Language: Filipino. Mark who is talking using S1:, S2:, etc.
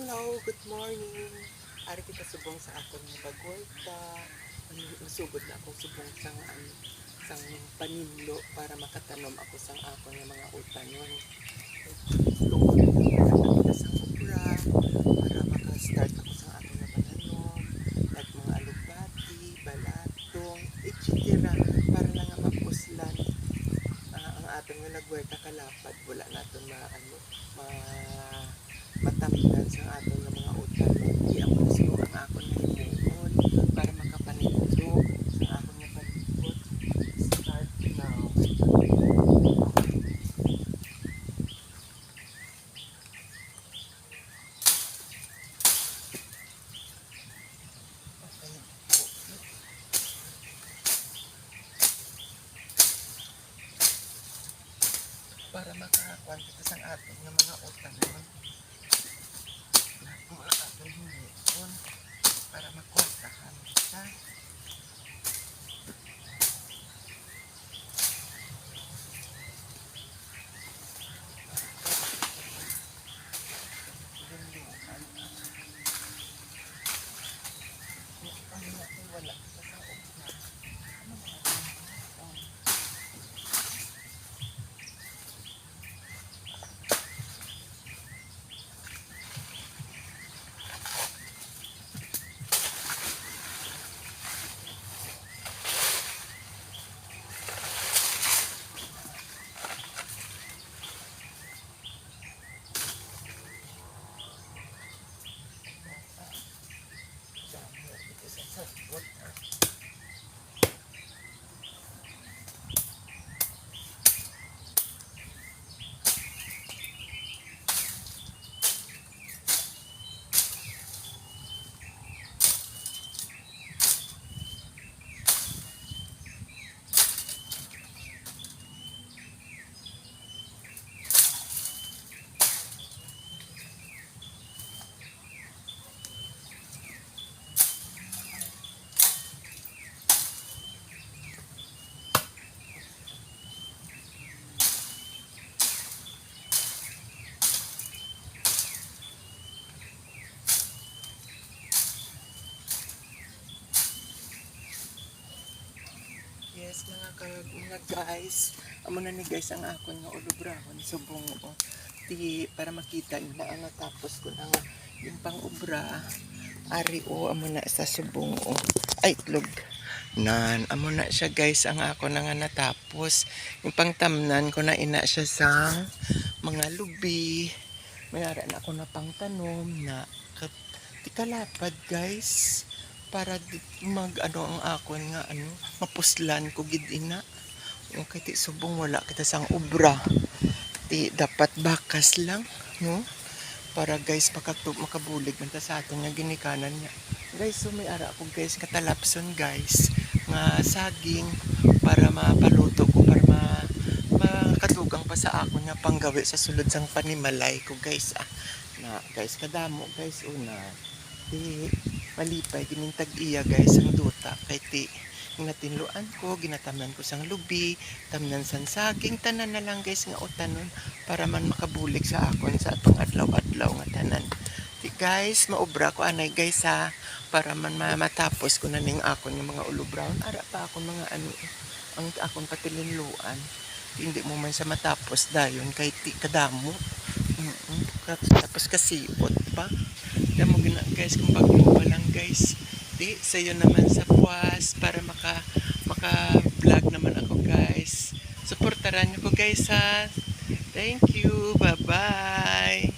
S1: Hello, good morning. Ari kita subong sa akong bagwita. Masugod na akong subong sang paninlo para makatanom ako sang akong mga utanon. Tungod na sang okra para maka-start ako sang akong pananom. Like mga alugbati, balatong, etc. Para lang nga mapuslan ang atong nga nagwerta kalapad. Wala naton matamnan sa aton nga mga utan. Di ako nasiguro ang akon nga himuon para makapanindlo sa akon nga palibot. Start now. Para makakuan kita sa aton nga mga utan. Mga aton himuon para makwartahan kita. Wala kita sa okra. Yes, mga guys. Amo na ni guys ang akon nga ulubrahon subong para makita nila ang natapos ko na nga yung pang-ubra. Ari amo na sa subong ay itlog. Amo na siya guys ang ako na nga natapos. Yung pangtamnan ko na ina siya sang mga lubi. Mayara na ako na pangtanom na tikalapad guys. Para ang akon nga mapuslan ko gid ina. Okay, ti subong wala kita sang ubra. Ti dapat bakas lang, no? Para guys makabulig man ta sa aton nga ginikanan niya. Guys, so may ara ako guys katalapson guys nga saging para mapaluto ko para makatugang pa sa akon nga panggawi sa sulod sang panimalay ko guys. Na guys kadamo guys una. Di malipay ginintag iya guys ang duta kay ti ginatinluan ko ginatamnan ko sang lubi tamnan sang saging tanan na lang guys nga utanon para man makabulig sa akon sa atong adlaw-adlaw nga tanan. Di guys maobra ko anay guys para man matapos ko na ning akon nga mga ulubraon ara pa akon mga ang akon patilinluan hindi mo man sa matapos dayon kay ti kadamo. Tapos kasiot pa. Damo gina guys kung pagluwa lang guys. Di sayo naman sa puwas para maka vlog naman ako guys. Suportaran niyo ko guys ha. Thank you. Bye bye.